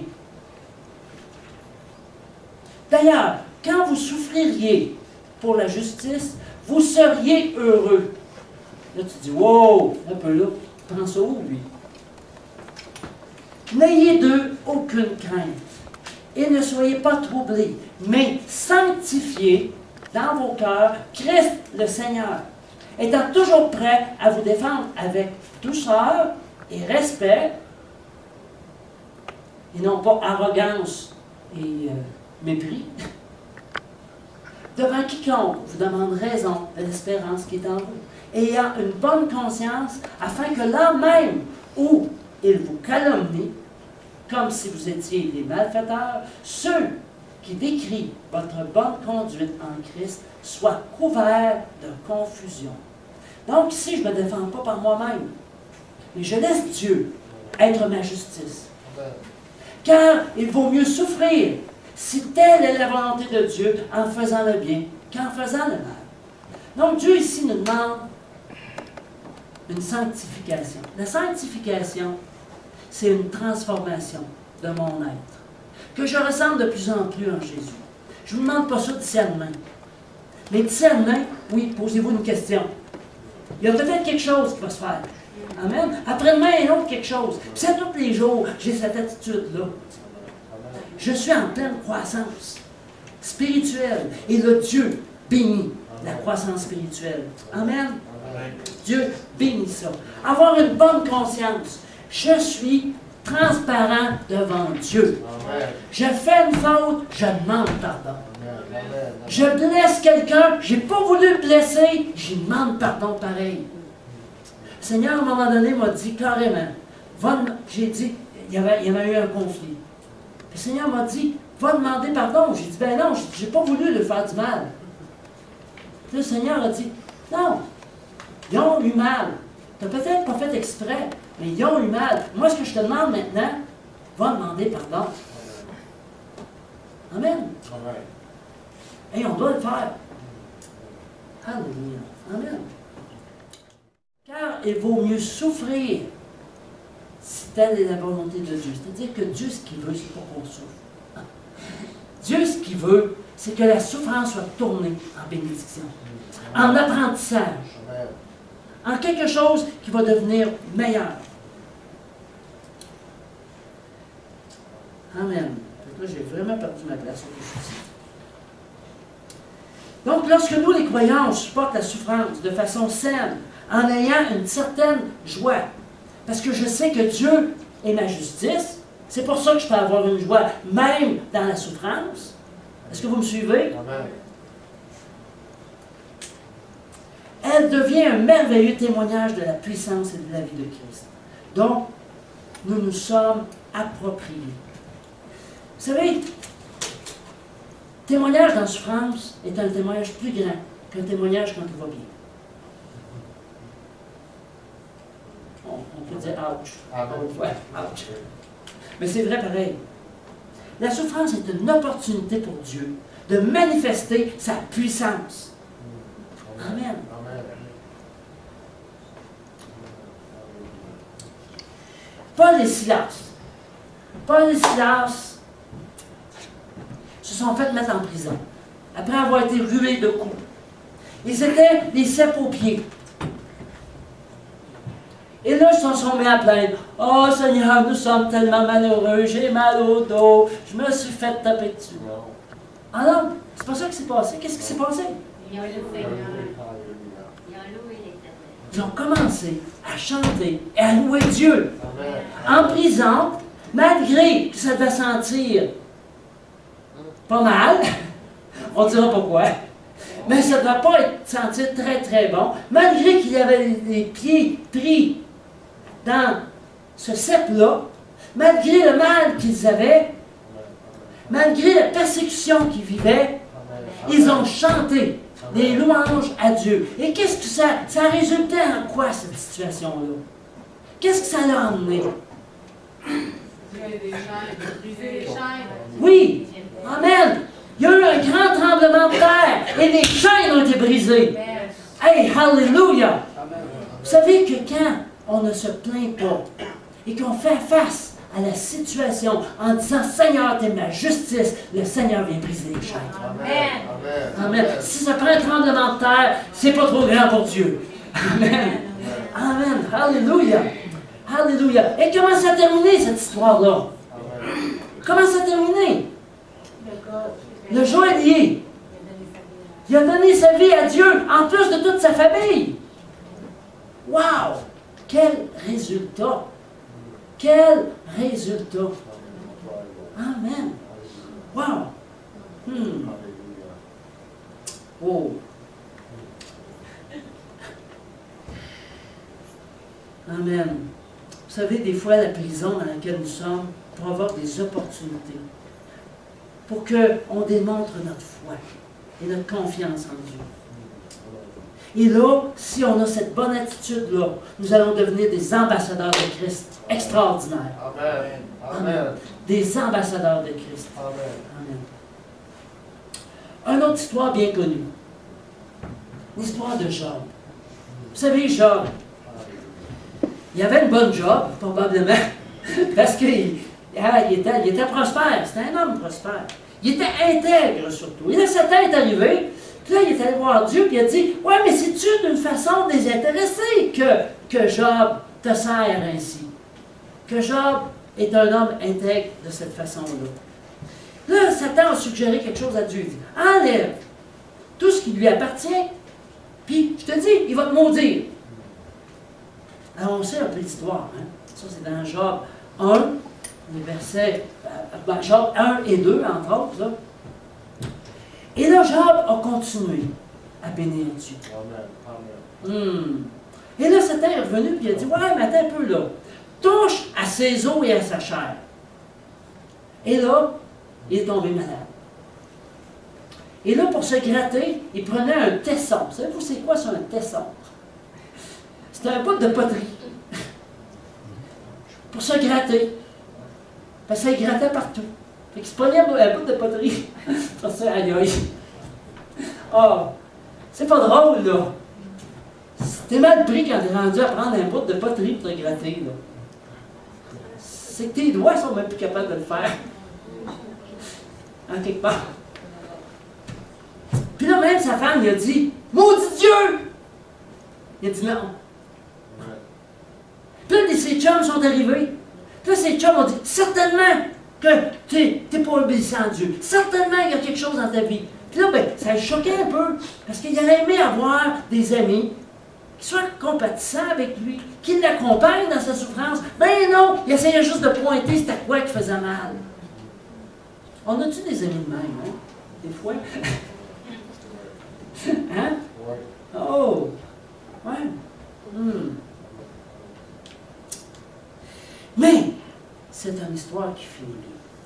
D'ailleurs, quand vous souffririez pour la justice, vous seriez heureux. Là, tu dis, wow, un peu là, prends ça où, lui? N'ayez d'eux aucune crainte et ne soyez pas troublés, mais sanctifiez dans vos cœurs Christ le Seigneur, étant toujours prêt à vous défendre avec douceur et respect, et non pas arrogance et mépris, devant quiconque vous demande raison de l'espérance qui est en vous, ayant une bonne conscience, afin que là même où il vous calomnie, comme si vous étiez des malfaiteurs, ceux qui décrient votre bonne conduite en Christ soient couverts de confusion. Donc ici, je ne me défends pas par moi-même, mais je laisse Dieu être ma justice. Car il vaut mieux souffrir, si telle est la volonté de Dieu, en faisant le bien qu'en faisant le mal. Donc Dieu ici nous demande une sanctification. La sanctification, c'est une transformation de mon être, que je ressemble de plus en plus en Jésus. Je ne vous demande pas ça d'ici à demain. Mais d'ici à demain, oui, posez-vous une question. Il y a peut-être quelque chose qui va se faire. Amen. Après-demain, il y a autre quelque chose. Puis c'est tous les jours, j'ai cette attitude-là. Je suis en pleine croissance spirituelle. Et le Dieu bénit la croissance spirituelle. Amen. Dieu bénit ça. Avoir une bonne conscience. Je suis transparent devant Dieu. Je fais une faute, je demande pardon. Je blesse quelqu'un, je n'ai pas voulu le blesser, je demande pardon pareil. Le Seigneur, à un moment donné, m'a dit carrément, j'ai dit, il y avait eu un conflit. Le Seigneur m'a dit, va demander pardon. J'ai dit, ben non, je n'ai pas voulu lui faire du mal. Puis le Seigneur a dit, non, ils ont eu mal. Tu n'as peut-être pas fait exprès, mais ils ont eu mal. Moi, ce que je te demande maintenant, va demander pardon. Amen. Et on doit le faire. Alléluia. Amen. Car il vaut mieux souffrir si telle est la volonté de Dieu. C'est-à-dire que Dieu, ce qu'il veut, c'est pas qu'on souffre. Dieu, ce qu'il veut, c'est que la souffrance soit tournée en bénédiction, en apprentissage, en quelque chose qui va devenir meilleur. Amen. Là, j'ai vraiment perdu ma place au ici. Donc, lorsque nous, les croyants, on supporte la souffrance de façon saine, en ayant une certaine joie, parce que je sais que Dieu est ma justice, c'est pour ça que je peux avoir une joie, même dans la souffrance. Est-ce que vous me suivez? Amen. elle devient un merveilleux témoignage de la puissance et de la vie de Christ. Donc, nous nous sommes appropriés. Vous savez, témoignage dans la souffrance est un témoignage plus grand qu'un témoignage quand tout va bien. On peut dire ouch. Ouais, ouch. Mais c'est vrai pareil. La souffrance est une opportunité pour Dieu de manifester sa puissance. Amen. Amen. Paul et Silas. Paul et Silas se sont fait mettre en prison après avoir été rués de coups. Ils étaient des cèpes aux pieds. Et là, ils se sont mis à plaindre. « Oh Seigneur, nous sommes tellement malheureux, j'ai mal au dos, je me suis fait taper dessus. » Ah non, c'est pas ça qui s'est passé. Qu'est-ce qui s'est passé? Il y a le Seigneur. Il y a loué l'Éternel. Ils ont commencé à chanter et à louer Dieu. Amen. En prison, malgré que ça devait sentir pas mal, on ne dira pas quoi, mais ça ne devait pas sentir très très bon, malgré qu'il y avait les pieds pris dans ce cep-là, malgré le mal qu'ils avaient, malgré la persécution qu'ils vivaient, ils ont chanté des louanges à Dieu. Et qu'est-ce que ça a résulté en quoi cette situation-là? Qu'est-ce que ça l'a emmené? Briser des chaînes. Briser les chaînes. Oui, amen. Il y a eu un grand tremblement de terre et les chaînes ont été brisées. Hey, hallelujah! Vous savez que quand on ne se plaint pas et qu'on fait face à la situation en disant « Seigneur, t'es ma justice », le Seigneur vient briser les chaînes. Amen. Amen. Si ça prend un tremblement de terre, c'est pas trop grand pour Dieu. Amen. Amen. Hallelujah. Hallelujah. Et comment ça a terminé cette histoire-là? Comment ça a terminé? Le joaillier, il a donné sa vie à Dieu, en plus de toute sa famille. Wow! Quel résultat! Quel résultat! Amen! Wow! Oh! Amen! Vous savez, des fois, la prison dans laquelle nous sommes provoque des opportunités pour qu'on démontre notre foi et notre confiance en Dieu. Et là, si on a cette bonne attitude-là, nous allons devenir des ambassadeurs de Christ extraordinaires. Amen. Amen. Des ambassadeurs de Christ. Amen. Amen. Une autre histoire bien connue. L'histoire de Job. Vous savez, Job, il avait une bonne job, probablement, parce qu'il était prospère. C'était un homme prospère. Il était intègre surtout. Et là, Satan est arrivé, puis là, il est allé voir Dieu, puis il a dit « Ouais, mais c'est-tu d'une façon désintéressée que Job te sert ainsi? Que Job est un homme intègre de cette façon-là. » Là, Satan a suggéré quelque chose à Dieu. Il dit « Enlève tout ce qui lui appartient, puis je te dis, il va te maudire. » Alors, on sait un peu l'histoire. Hein? Ça, c'est dans Job 1, les versets, Job 1 et 2, entre autres. Là. Et là, Job a continué à bénir Dieu. Et là, Satan est revenu et il a dit, ouais, mais attends un peu là. Touche à ses os et à sa chair. Et là, il est tombé malade. Et là, pour se gratter, il prenait un tesson. Savez-vous, c'est quoi ça, un tesson? C'était un bout de poterie. Pour se gratter. Parce que ça, il grattait partout. Fait qu'il se prenait un bout de poterie. Pour ça, aïe aïe. Oh, c'est pas drôle, là. T'es mal pris quand t'es rendu à prendre un bout de poterie pour te gratter, là. C'est que tes doigts sont même plus capables de le faire. En quelque part. Puis là, même sa femme, il a dit, « Maudit Dieu! » Il a dit non. Puis là, ses chums sont arrivés. Puis là, ses chums ont dit, « Certainement que tu n'es pas obéissant à Dieu. Certainement qu'il y a quelque chose dans ta vie. » Puis là, ben, ça le choquait un peu. Parce qu'il aurait aimé avoir des amis qui soient compatissants avec lui, qui l'accompagnent dans sa souffrance. Ben non, il essayait juste de pointer c'était quoi qui faisait mal. On a-tu des amis de même, hein? Des fois? Hein? Oh! Ouais. Mais, c'est une histoire qui finit.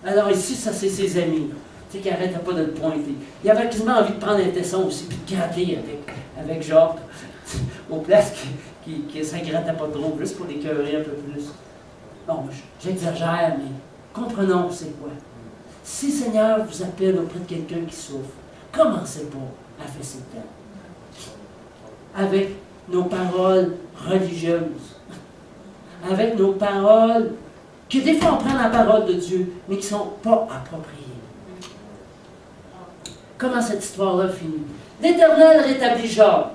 Alors ici, ça c'est ses amis, tu sais, qui n'arrêtaient pas de le pointer. Il avait quasiment envie de prendre un tesson aussi, puis de gratter avec Job, aux places qui ça ne grattait pas trop, juste pour l'écœurer un peu plus. Bon, j'exagère, mais comprenons c'est quoi. Si le Seigneur vous appelle auprès de quelqu'un qui souffre, commencez pas à faire ses temps. Avec nos paroles religieuses, avec nos paroles, que des fois on prend la parole de Dieu, mais qui ne sont pas appropriées. Comment cette histoire-là finit? L'Éternel rétablit Job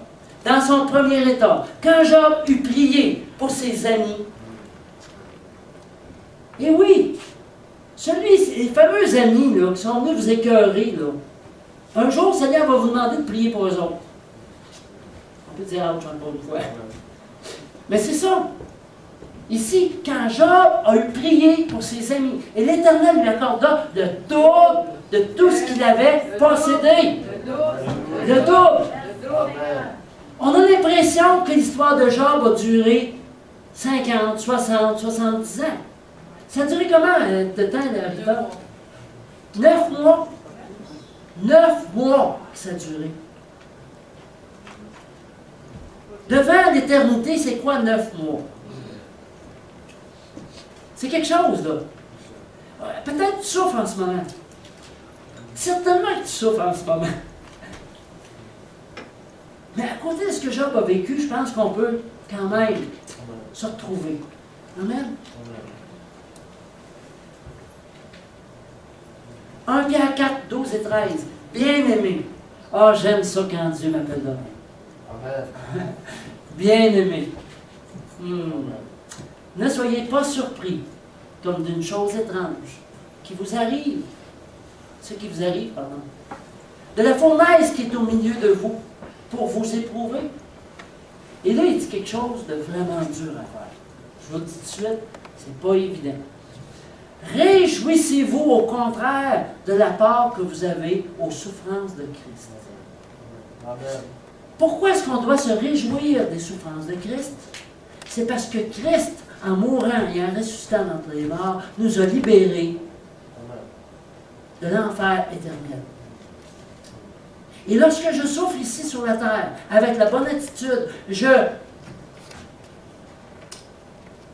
dans son premier état. Quand Job eut prié pour ses amis, et oui, les fameux amis là, qui sont venus vous écœurer, là, un jour, le Seigneur va vous demander de prier pour eux autres. On peut dire ouch encore une fois. Mais c'est ça. Ici, quand Job a eu prié pour ses amis, et l'Éternel lui accorda le double de tout ce qu'il avait possédé. Le double. On a l'impression que l'histoire de Job a duré 50, 60, 70 ans. Ça a duré comment de temps, Rita? 9 mois. 9 mois que ça a duré. Devant l'éternité, c'est quoi 9 mois? C'est quelque chose, là. Peut-être que tu souffres en ce moment. Certainement que tu souffres en ce moment. Mais à côté de ce que Job a vécu, je pense qu'on peut quand même se retrouver. Amen. 1 Pierre 4, 12 et 13. Bien-aimé. Ah, j'aime ça quand Dieu m'appelle de même. Amen. Bien-aimé. Ne soyez pas surpris comme d'une chose étrange qui vous arrive. Ce qui vous arrive, pardon. De la fournaise qui est au milieu de vous pour vous éprouver. Et là, il dit quelque chose de vraiment dur à faire. Je vous le dis tout de suite, c'est pas évident. Réjouissez-vous au contraire de la part que vous avez aux souffrances de Christ. Amen. Pourquoi est-ce qu'on doit se réjouir des souffrances de Christ? C'est parce que Christ, en mourant et en ressuscitant d'entre les morts, nous a libérés de l'enfer éternel. Et lorsque je souffre ici sur la terre, avec la bonne attitude, je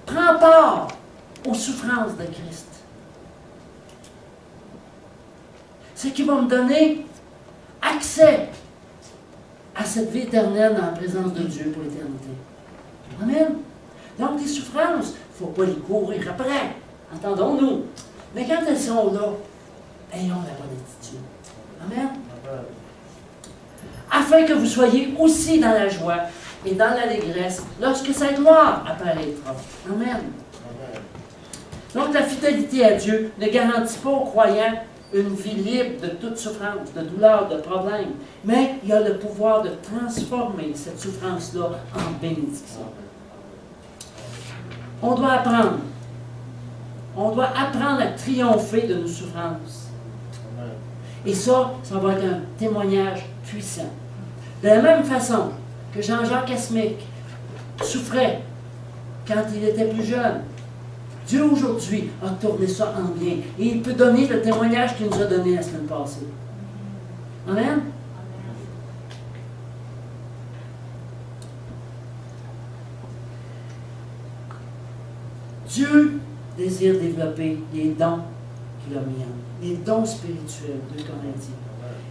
prends part aux souffrances de Christ. Ce qui va me donner accès à cette vie éternelle dans la présence de Dieu pour l'éternité. Amen. Donc les souffrances, il ne faut pas les courir après. Entendons-nous. Mais quand elles sont là, ayons la bonne attitude. Amen. Afin que vous soyez aussi dans la joie et dans l'allégresse lorsque sa gloire apparaîtra. Amen. Donc la fidélité à Dieu ne garantit pas aux croyants une vie libre de toute souffrance, de douleur, de problème, mais il a le pouvoir de transformer cette souffrance-là en bénédiction. On doit apprendre. On doit apprendre à triompher de nos souffrances. Et ça va être un témoignage puissant. De la même façon que Jean-Jacques Asmic souffrait quand il était plus jeune, Dieu aujourd'hui a tourné ça en bien. Et il peut donner le témoignage qu'il nous a donné la semaine passée. Amen? Dieu désire développer les dons qu'il a mis en nous, les dons spirituels, 2 Corinthiens.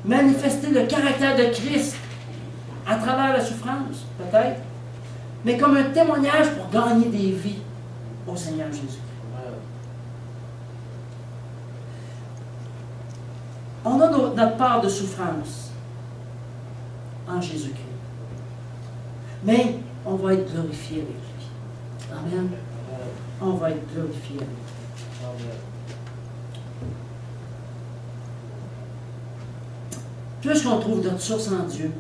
Manifester le caractère de Christ à travers la souffrance, peut-être, mais comme un témoignage pour gagner des vies au Seigneur Jésus. On a notre part de souffrance en Jésus-Christ. Mais on va être glorifié avec lui. Amen. On va être glorifié avec lui. Puisqu'on trouve notre source en Dieu,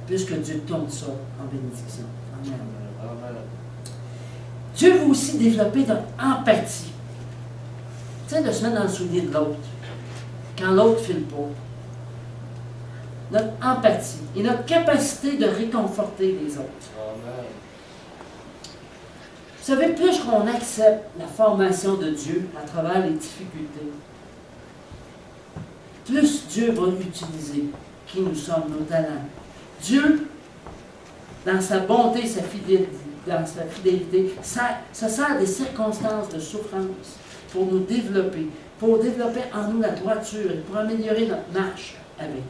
puisque Dieu tourne ça en bénédiction. Amen. Dieu veut aussi développer notre empathie. Tu sais, de se mettre dans le soulier de l'autre. Quand l'autre ne file pas. notre empathie et notre capacité de réconforter les autres. Amen. Vous savez, plus qu'on accepte la formation de Dieu à travers les difficultés, plus Dieu va utiliser qui nous sommes, nos talents. Dieu, dans sa bonté, dans sa fidélité, ça sert des circonstances de souffrance pour nous développer, pour développer en nous la droiture et pour améliorer notre marche avec lui.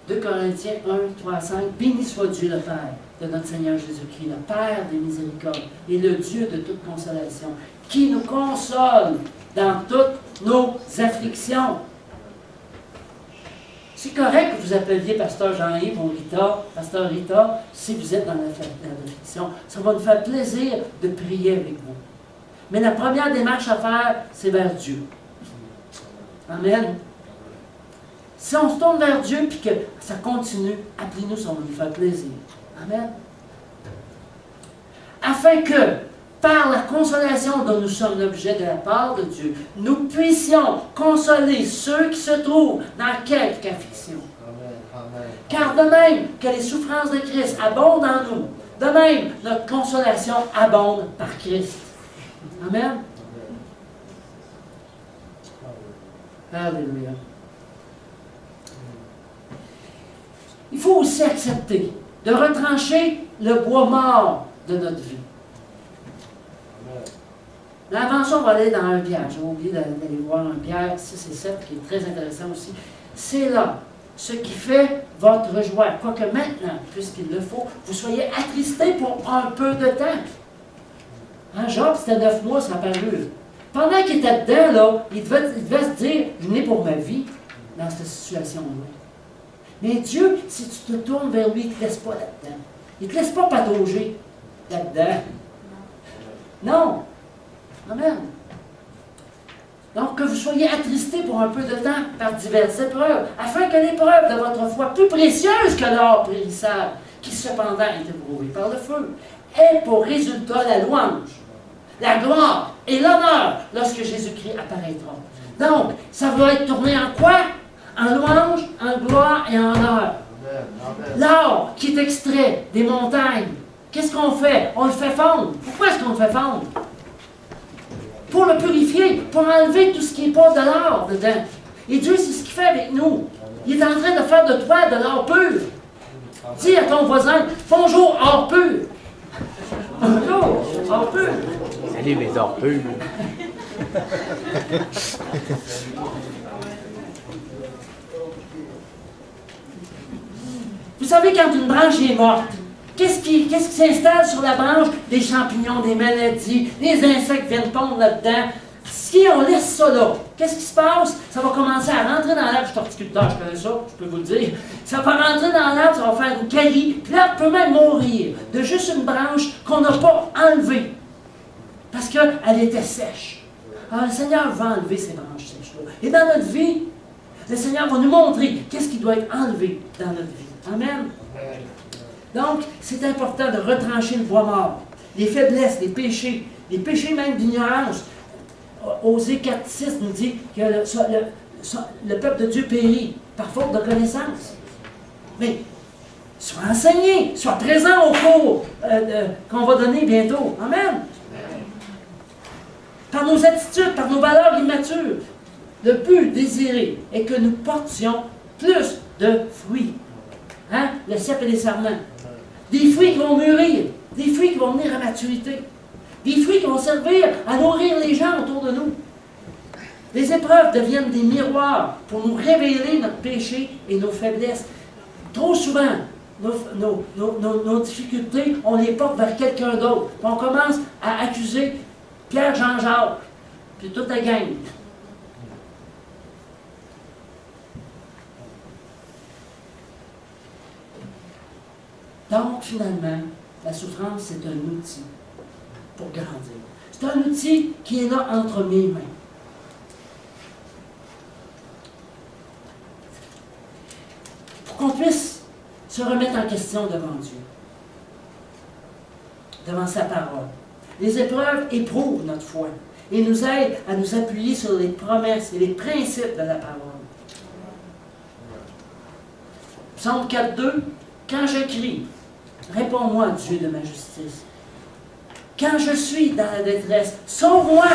2 Corinthiens 1, 3, 5. Béni soit Dieu le Père de notre Seigneur Jésus-Christ, le Père des miséricordes et le Dieu de toute consolation, qui nous console dans toutes nos afflictions. C'est correct que vous appeliez Pasteur Jean-Yves ou Rita, Pasteur Rita, si vous êtes dans l'affliction. Ça va nous faire plaisir de prier avec vous. Mais la première démarche à faire, c'est vers Dieu. Amen. Si on se tourne vers Dieu et que ça continue, appelez-nous, ça va nous faire plaisir. Amen. Afin que, par la consolation dont nous sommes l'objet de la part de Dieu, nous puissions consoler ceux qui se trouvent dans quelque affliction. Car de même que les souffrances de Christ abondent en nous, de même notre consolation abonde par Christ. Amen. Alléluia. Il faut aussi accepter de retrancher le bois mort de notre vie. Mais avant ça, on va aller dans 1 Pierre. J'ai oublié d'aller voir 1 Pierre 6 et 7, qui est très intéressant aussi. C'est là ce qui fait votre joie. Quoique maintenant, puisqu'il le faut, vous soyez attristés pour un peu de temps. Hein, Job, c'était 9 mois, ça a paru. Pendant qu'il était dedans, là, il devait se dire, je n'ai pour ma vie dans cette situation-là. Mais Dieu, si tu te tournes vers lui, il ne te laisse pas là-dedans. Il ne te laisse pas patauger là-dedans. Non. Amen. Donc, que vous soyez attristés pour un peu de temps par diverses épreuves, afin que l'épreuve de votre foi, plus précieuse que l'or périssable, qui cependant est éprouvé par le feu, ait pour résultat la louange, la gloire et l'honneur lorsque Jésus-Christ apparaîtra. Donc, ça va être tourné en quoi? En louange, en gloire et en honneur. L'or qui est extrait des montagnes, qu'est-ce qu'on fait? On le fait fondre. Pourquoi est-ce qu'on le fait fondre? Pour le purifier, pour enlever tout ce qui n'est pas de l'or dedans. Et Dieu, c'est ce qu'il fait avec nous. Il est en train de faire de toi de l'or pur. Dis à ton voisin, bonjour, or pur. Bonjour, or pur. Salut mes or purs. Vous savez, quand une branche est morte, qu'est-ce qui s'installe sur la branche? Des champignons, des maladies, les insectes viennent pondre là-dedans. Si on laisse ça là, qu'est-ce qui se passe? Ça va commencer à rentrer dans l'arbre. Je suis horticulteur, je connais ça, je peux vous le dire. Ça va rentrer dans l'arbre, ça va faire une carie, puis l'arbre peut même mourir de juste une branche qu'on n'a pas enlevée. Parce qu'elle était sèche. Alors le Seigneur va enlever ces branches sèches-là. Et dans notre vie, le Seigneur va nous montrer qu'est-ce qui doit être enlevé dans notre vie. Amen. Donc, c'est important de retrancher le bois mort, les faiblesses, les péchés même d'ignorance. Osée 4,6 nous dit que le peuple de Dieu périt par faute de connaissance. Mais, sois enseigné, sois présent au cours qu'on va donner bientôt. Amen. Par nos attitudes, par nos valeurs immatures, le but désiré est que nous portions plus de fruits. Hein? Le cep et les sarments. Des fruits qui vont mûrir, des fruits qui vont venir à maturité, des fruits qui vont servir à nourrir les gens autour de nous. Les épreuves deviennent des miroirs pour nous révéler notre péché et nos faiblesses. Trop souvent, nos difficultés, on les porte vers quelqu'un d'autre. On commence à accuser Pierre, Jean-Jacques, puis toute la gang. Donc, finalement, la souffrance, c'est un outil pour grandir. C'est un outil qui est là entre mes mains. Pour qu'on puisse se remettre en question devant Dieu, devant sa parole. Les épreuves éprouvent notre foi. et nous aide à nous appuyer sur les promesses et les principes de la parole. Psaume 4.2, quand je crie, réponds-moi, Dieu de ma justice. Quand je suis dans la détresse, sauve-moi,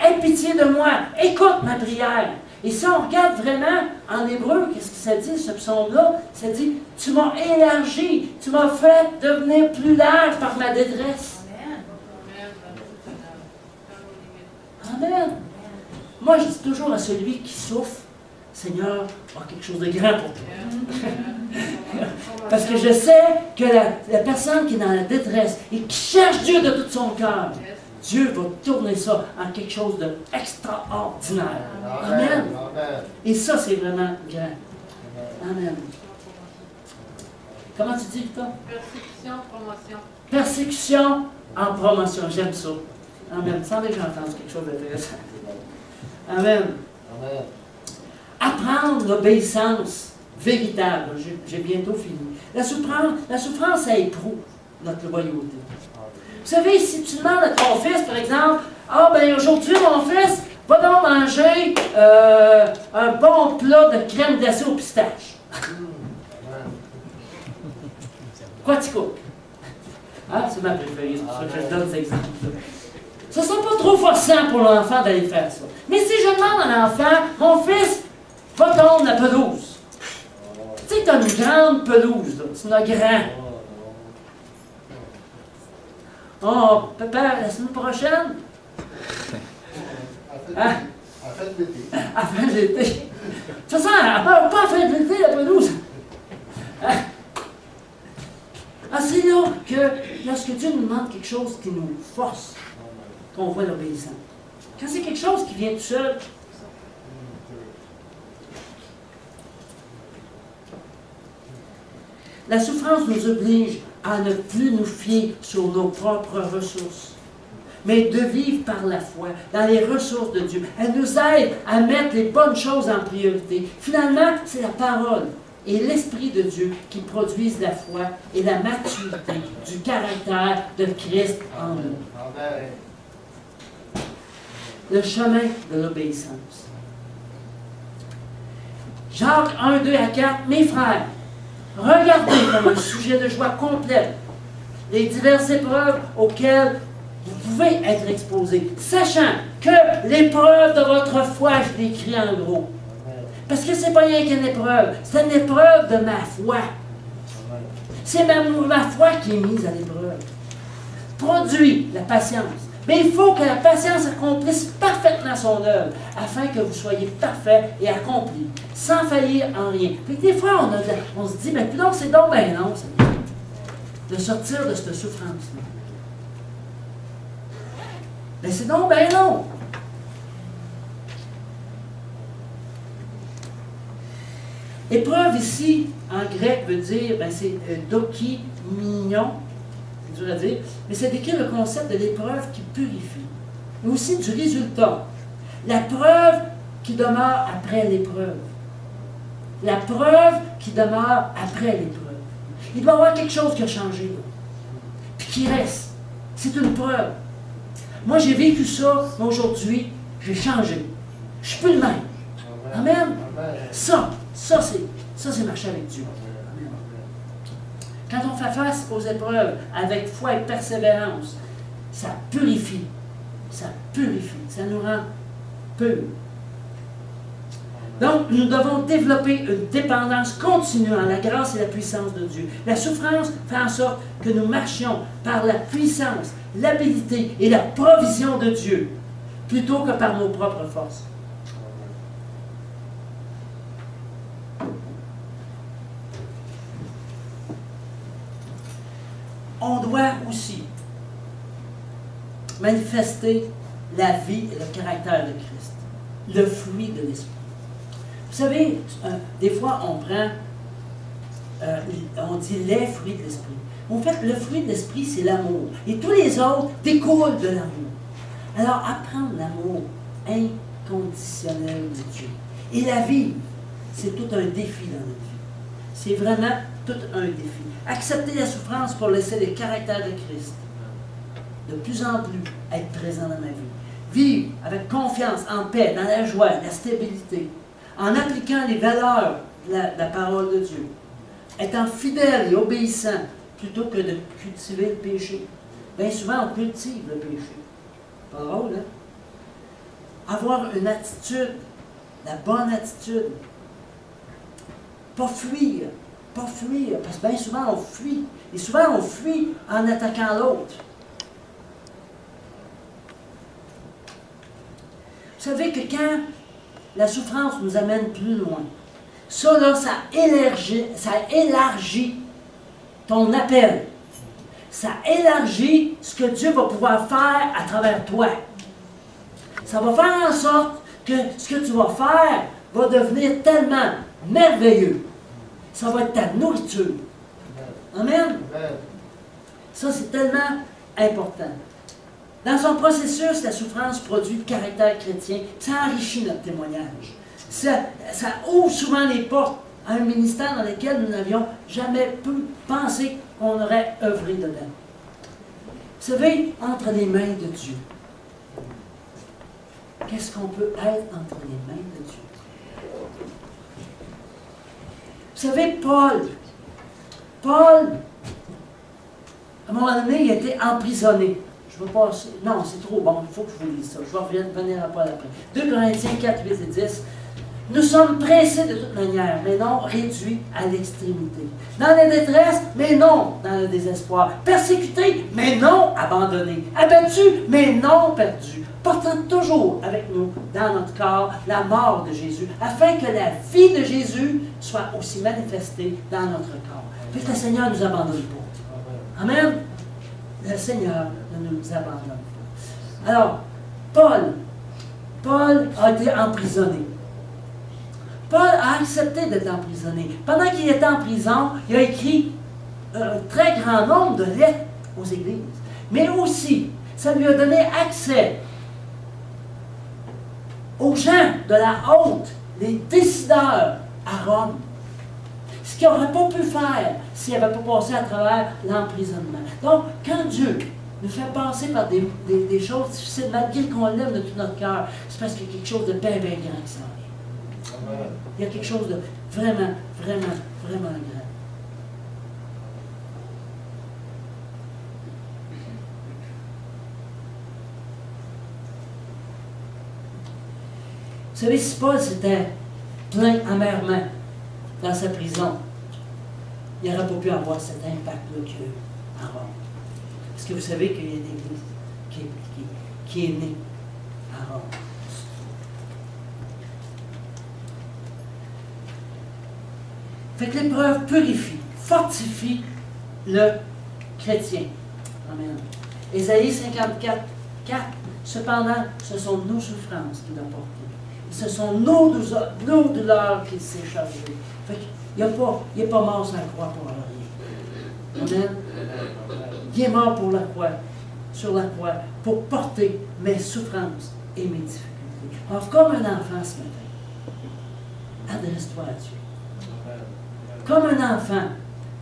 aie pitié de moi, écoute ma prière. Et si on regarde vraiment en hébreu, qu'est-ce que ça dit, ce psaume-là? Ça dit, tu m'as élargi, tu m'as fait devenir plus large par ma détresse. Amen. Moi, je dis toujours à celui qui souffre, Seigneur, a quelque chose de grand pour toi. Parce que je sais que la personne qui est dans la détresse et qui cherche Dieu de tout son cœur, Dieu va tourner ça en quelque chose d'extraordinaire. Amen. Et ça, c'est vraiment grand. Amen. Comment tu dis, Victor? Persécution, promotion. Persécution en promotion. J'aime ça. Amen. Sans déjà entendre quelque chose d'intéressant. Amen. Amen. Apprendre l'obéissance véritable. J'ai bientôt fini. La souffrance, ça éprouve notre loyauté. Vous savez, si tu demandes à ton fils, par exemple, ah ben aujourd'hui, mon fils, va donc manger un bon plat de crème glacée au pistache. Quoi tu coupes? Ah, c'est ma préférée, c'est pour ça que je donne cet exemple-là. Ce ne sera pas trop forçant pour l'enfant d'aller faire ça. Mais si je demande à l'enfant, mon fils, va tondre la pelouse. Tu sais, tu as une grande pelouse, là. Tu en as grand. Oh, papa, la semaine prochaine? Hein? À la fin de l'été. À la fin de l'été. De toute façon, elle ne part pas à la fin de l'été, la pelouse. Hein? Ah, c'est là que lorsque Dieu nous demande quelque chose qui nous force, qu'on voit l'obéissance. Quand c'est quelque chose qui vient tout seul, la souffrance nous oblige à ne plus nous fier sur nos propres ressources, mais de vivre par la foi, dans les ressources de Dieu. Elle nous aide à mettre les bonnes choses en priorité. Finalement, c'est la parole et l'Esprit de Dieu qui produisent la foi et la maturité du caractère de Christ en nous. Amen. Le chemin de l'obéissance. Jacques 1, 2 à 4, mes frères, regardez comme un sujet de joie complète les diverses épreuves auxquelles vous pouvez être exposés, sachant que l'épreuve de votre foi, je l'écris en gros. Parce que ce n'est pas rien qu'une épreuve, c'est une épreuve de ma foi. C'est ma foi qui est mise à l'épreuve. Produit la patience. Mais il faut que la patience accomplisse parfaitement son œuvre, afin que vous soyez parfaits et accomplis, sans faillir en rien. Puis des fois, on se dit, mais non, c'est donc bien long, Seigneur, de sortir de cette souffrance-là. Mais c'est donc bien long. Épreuve ici, en grec, veut dire, c'est doki mignon. C'est dur à dire, mais ça décrit le concept de l'épreuve qui purifie, mais aussi du résultat. La preuve qui demeure après l'épreuve. La preuve qui demeure après l'épreuve. Il doit y avoir quelque chose qui a changé, là, puis qui reste. C'est une preuve. Moi, j'ai vécu ça, mais aujourd'hui, j'ai changé. Je ne suis plus le même. Amen. Ça, c'est marcher avec Dieu. Quand on fait face aux épreuves avec foi et persévérance, ça purifie. Ça purifie. Ça nous rend purs. Donc, nous devons développer une dépendance continue en la grâce et la puissance de Dieu. La souffrance fait en sorte que nous marchions par la puissance, l'habilité et la provision de Dieu, plutôt que par nos propres forces. On doit aussi manifester la vie et le caractère de Christ, le fruit de l'Esprit. Vous savez, des fois on prend, on dit les fruits de l'Esprit. En fait, le fruit de l'Esprit, c'est l'amour. Et tous les autres découlent de l'amour. Alors, apprendre l'amour inconditionnel de Dieu et la vivre, c'est tout un défi dans notre vie. C'est vraiment tout un défi. Accepter la souffrance pour laisser le caractère de Christ de plus en plus être présent dans ma vie. vivre avec confiance, en paix, dans la joie, la stabilité, en appliquant les valeurs de la parole de Dieu, étant fidèle et obéissant plutôt que de cultiver le péché. Bien souvent, on cultive le péché. Pas drôle, hein? Avoir une attitude, la bonne attitude. Pas fuir, parce que bien souvent, on fuit. Et souvent, on fuit en attaquant l'autre. Vous savez que quand la souffrance nous amène plus loin, ça, là, ça élargit ton appel. Ça élargit ce que Dieu va pouvoir faire à travers toi. Ça va faire en sorte que ce que tu vas faire va devenir tellement merveilleux. Ça va être ta nourriture. Amen. Ça, c'est tellement important. Dans son processus, la souffrance produit le caractère chrétien. Ça enrichit notre témoignage. Ça ouvre souvent les portes à un ministère dans lequel nous n'avions jamais pu penser qu'on aurait œuvré dedans. Vous savez, entre les mains de Dieu, qu'est-ce qu'on peut être entre les mains de Dieu? Vous savez, Paul, à un moment donné, il a été emprisonné. Je ne veux pas... Non, c'est trop bon, il faut que je vous lise ça. Je vais revenir à Paul après. 2 Corinthiens 4, 8 et 10. Nous sommes pressés de toute manière, mais non réduits à l'extrémité. Dans la détresse, mais non dans le désespoir. Persécutés, mais non abandonnés. Abattus, mais non perdus. Portant toujours avec nous, dans notre corps, la mort de Jésus, afin que la vie de Jésus soit aussi manifestée dans notre corps. Puis que le Seigneur ne nous abandonne pas. Amen. Le Seigneur ne nous abandonne pas. Alors, Paul a été emprisonné. Paul a accepté d'être emprisonné. Pendant qu'il était en prison, il a écrit un très grand nombre de lettres aux églises. Mais aussi, ça lui a donné accès aux gens de la haute, les décideurs à Rome. Ce qu'il n'aurait pas pu faire s'il n'avait pas passé à travers l'emprisonnement. Donc, quand Dieu nous fait passer par des choses difficiles, malgré qu'on l'aime de tout notre cœur, c'est parce qu'il y a quelque chose de bien, bien grand qui s'en vient. Il y a quelque chose de vraiment, vraiment, vraiment grand. Vous savez, si Paul s'était plaint amèrement dans sa prison, il n'aurait pas pu avoir cet impact-là qu'il y a eu à Rome. Parce que vous savez qu'il y a une église qui est née à Rome. Fait que l'épreuve purifie, fortifie le chrétien. Amen. Ésaïe 54, 4. Cependant, ce sont nos souffrances qu'il a portées. Et ce sont nos douleurs qu'il s'est chargé. Fait qu'il n'est pas mort sur la croix pour rien. Amen. Il est mort pour la croix, sur la croix, pour porter mes souffrances et mes difficultés. Alors, comme un enfant ce matin, adresse-toi à Dieu. Comme un enfant,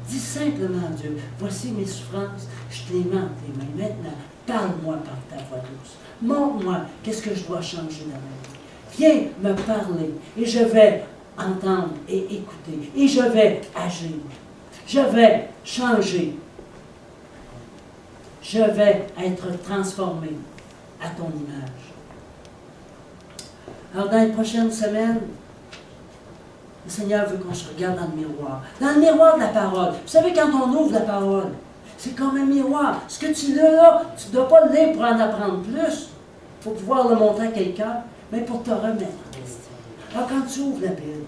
dis simplement à Dieu, voici mes souffrances, je te les mets entre tes mains. Maintenant, parle-moi par ta voix douce. Montre-moi qu'est-ce que je dois changer dans ma vie. Viens me parler et je vais entendre et écouter. Et je vais agir. Je vais changer. Je vais être transformé à ton image. Alors, dans les prochaines semaines, le Seigneur veut qu'on se regarde dans le miroir. Dans le miroir de la parole. Vous savez, quand on ouvre la parole, c'est comme un miroir. Ce que tu lis là, tu ne dois pas le lire pour en apprendre plus, pour pouvoir le montrer à quelqu'un, mais pour te remettre en question. Alors, quand tu ouvres la Bible,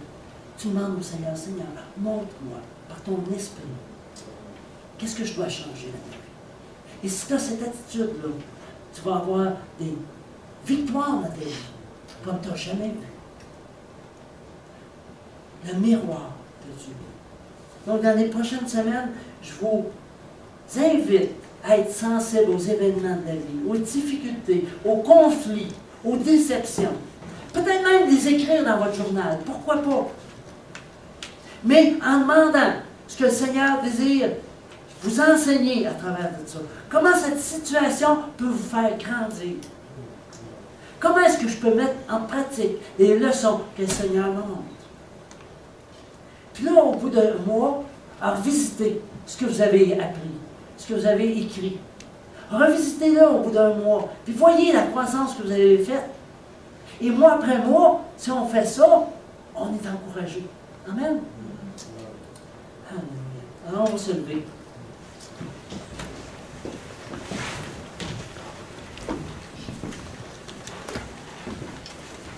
tu demandes au Seigneur, Seigneur, montre-moi, par ton esprit, qu'est-ce que je dois changer dans ma vie. Et si tu as cette attitude-là, tu vas avoir des victoires dans ta vie, comme tu n'as jamais vu. Le miroir de Dieu. Donc, dans les prochaines semaines, je vous invite à être sensible aux événements de la vie, aux difficultés, aux conflits, aux déceptions. Peut-être même les écrire dans votre journal. Pourquoi pas? Mais en demandant ce que le Seigneur désire vous enseigner à travers tout ça. Comment cette situation peut vous faire grandir. que je peux mettre en pratique les leçons que le Seigneur me montre. Puis là, au bout d'un mois, revisitez ce que vous avez appris, ce que vous avez écrit. Revisitez-le au bout d'un mois. Puis voyez la croissance que vous avez faite. Et mois après mois, si on fait ça, on est encouragé. Amen. Alléluia. Alors, on va se lever.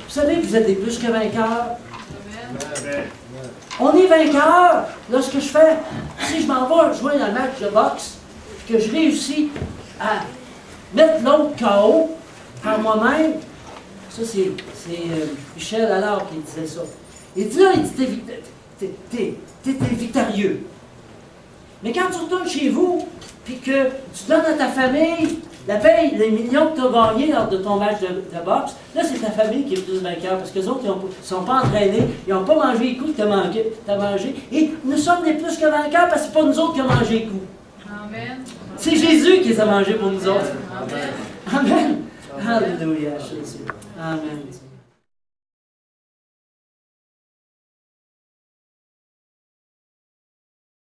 Vous savez que vous êtes des plus que vainqueurs. Amen. On est vainqueur lorsque je fais, si je m'en vais jouer un match de boxe, que je réussis à mettre l'autre KO par moi-même. Ça, c'est Michel Allard qui disait ça. Il dit là, il dit, t'es victorieux. Mais quand tu retournes chez vous, puis que tu donnes à ta famille la paye, les millions que tu as gagnés lors de ton match de boxe, là, c'est ta famille qui est plus vainqueur, parce que les autres, ils ne sont pas entraînés, ils n'ont pas mangé les coups que tu as mangé. Et nous sommes les plus que vainqueurs, parce que ce n'est pas nous autres qui avons mangé les coups. Amen. C'est Jésus qui les a mangés pour nous autres. Amen. Amen. Alléluia, Jésus. Amen.